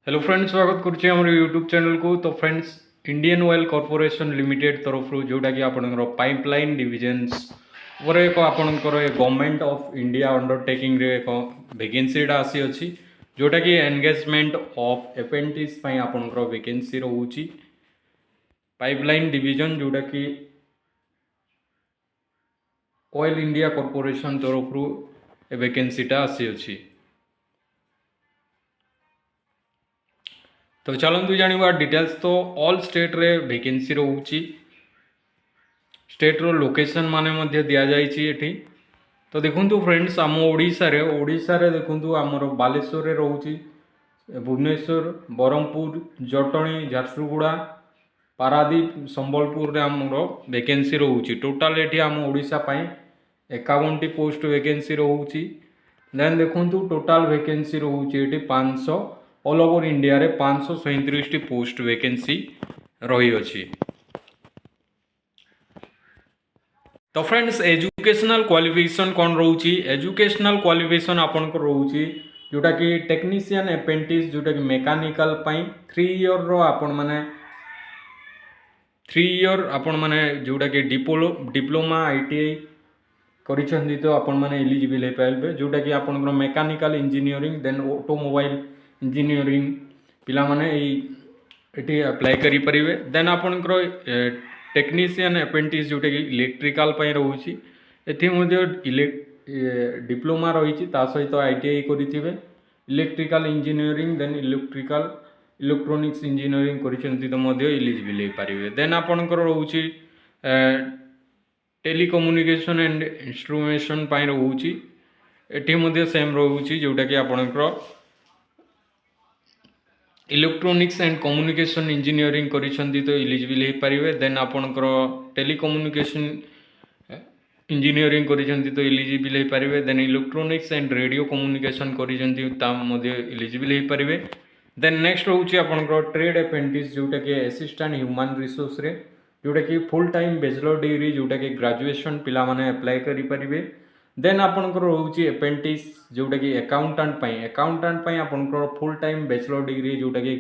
Hello friends, स्वागत करुच्चे आम YouTube channel को। तो friends, Indian oil corporation limited तरफ जोटा कि आपनकर पाइपलाइन डिविजन्स पर एक आपनकर गवर्नमेंट ऑफ इंडिया अंडरटेकिंग रे एक वैकेंसीटा आसी अच्छी जोटा कि एंगेजमेंट ऑफ एप्रेंटिस आपनकर वैकेंसी रोची पाइपलाइन डिविजन जोटा कि ऑयल इंडिया कॉर्पोरेशन तरफ वैकेंसीटा आसी अच्छी। तो चलतु जाना डिटेल्स। तो ऑल स्टेट रे वैकेंसी रोची स्टेट रो लोकेशन माने दि जाइए। तो देखु फ्रेंड्स, आम ओडिशा रे देखु आमर बालेश्वर रे रोची, भुवनेश्वर, बरहमपुर, जटणी, झारसुगुड़ा, पारादीप, संबलपुर आमर वैकेंसी रोची। टोटाल ये आम ओडिशा 51टी पोस्ट वैकेंसी रोची। देन देखु टोटाल वैकेंसी रोची 500, ऑल ओवर इंडिया रे 537 पोस्ट वैकेंसी रही अछि। तो फ्रेंड्स, एजुकेशनल क्वालिफिकेशन कौन रोची? एजुकेशनल क्वालिफिकेशन आपन को रोची जोटा कि टेक्नीशियन एप्रेंटिस जोटा कि मेकानिकल 3 इयर रो आपन माने 3 इयर आपन माने जोटा कि डिप्लोमा आईटीआई करिसेंती तो आपन माने एलिजिबल हो पाइबे। जोटा कि आपन mechanical engineering then automobile engineering पिला माने एटी अप्लाई करि परिबे। देन आपनकर टेक्नीशियन एप्रेंटिस जोटा कि इलेक्ट्रिकल रोची, एथि डिप्लोमा रही सहित आईटीआई करिथिबे। Electrical engineering then electronics engineering करिसेंती तो मध्य एलिजिबल हो पारिबे। देन आपनकर रोची टेलीकम्युनिकेशन एंड इंस्ट्रुमेंटेशन रोची, एठी मध्य सेम रोची जोटा कि आपनकर इलेक्ट्रोनिक्स एंड कम्युनिकेशन इंजीनियरिंग करिसेंती तो एलिजिबल हो पारिबे। देन आपनकर टेलीकम्युनिकेशन इंजीनियरिंग करिसेंती तो एलिजिबल हो पारिबे। Then electronics and radio communication करिसेंती ता मध्य एलिजिबल हो पारिबे। देन नेक्स्ट रोची आपनकर ट्रेड अप्रेंटिस जोटा कि असिस्टेंट ह्यूमन रिसोर्स रे जोटा कि फुल टाइम बैचलर डिग्री जोटा कि ग्रेजुएशन पिला माने अप्लाई करि परिबे। देन आपनकर रोची अप्रेंटिस जोटा कि अकाउंटेंट आपनकर फुल टाइम बैचलर डिग्री जोटा कि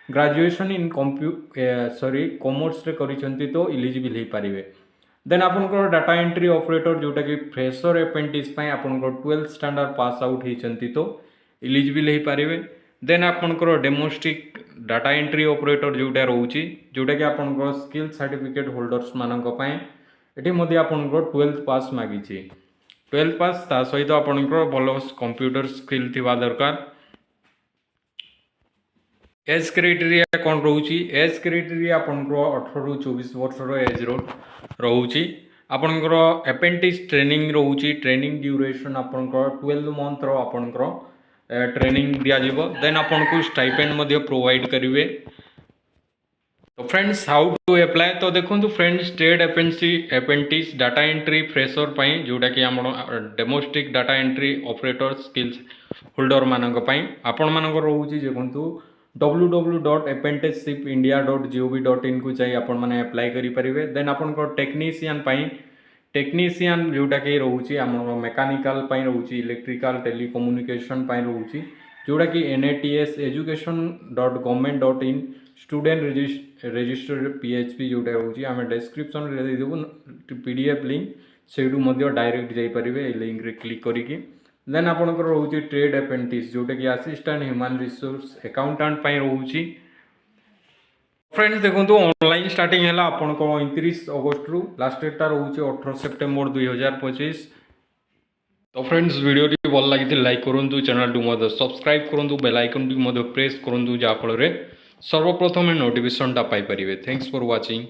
ग्रेजुएशन इन कॉमर्स रे करिसेंती तो एलिजिबल हो पारिबे। देन आपनकर डाटा एंट्री ऑपरेटर जोटा कि फ्रेशर अप्रेंटिस आपनकर 12th स्टैंडर्ड पास आउट होइचंती तो एलिजिबल हो पारिबे। देन आपनकर डोमेस्टिक डाटा एंट्री ऑपरेटर जोटा रोची जोटा कि आपनकर स्किल सर्टिफिकेट होल्डर्स मानक पय एठी मध्ये आपनकर 12th पास मागिछि। 12th पास ता सहित आपनकर भलो कंप्यूटर स्किल थिबा दरकार। एज क्राइटेरिया कौन रोची? एज क्राइटेरिया आपनकर 18 रु 24 वर्ष रो एज रोची। आपनकर अप्रेंटिस ट्रेनिंग रोची, ट्रेनिंग ड्यूरेशन आपनकर 12 मंथ रो आपनकर ट्रेनिंग दिया जिवो। देन आपन को स्टाइपेंड मध्ये प्रोवाइड करिवे। तो फ्रेंड्स, हाउ टू अप्लाई? तो देखो friends, trade apprentice data entry fresher पाई जोटा कि आम domestic data entry operator skills holder मानक पाई आपण मानक रोची देखो www.apprenticeshipindia.gov.in को जाई आपण माने अप्लाई करि परिबे। देन आपनकर टेक्नीशियन जोटा कि रोची आम मेकानिकल रोची, इलेक्ट्रिकल टेलीकम्युनिकेशन रोची जोटा कि NATS education.government.in student registered PHP जोटा रोची आम डिस्क्रिप्शन रे दे देबु PDF लिंक सेडू मध्य डायरेक्ट जाई परिबे ए लिंक रे क्लिक करिकि। देन आपनकर रोची ट्रेड अप्रेंटिस जोटा कि असिस्टेंट ह्यूमन रिसोर्स अकाउंटेंट रोची। फ्रेंड्स देखो ऑनलाइन स्टार्टिंग है आपन को 29 अगस्त रु, लास्ट डेटा रोचे 18 सेप्टेम्बर 2025। तो फ्रेंड्स, वीडियो टी भल लगी लाइक करूँ, चैनल टू सब्सक्राइब करूँ, बेल आइकन भी प्रेस करूँ जहाँफल सर्वप्रथम नोटिफिकेशन पाई परिबे। Thanks for watching.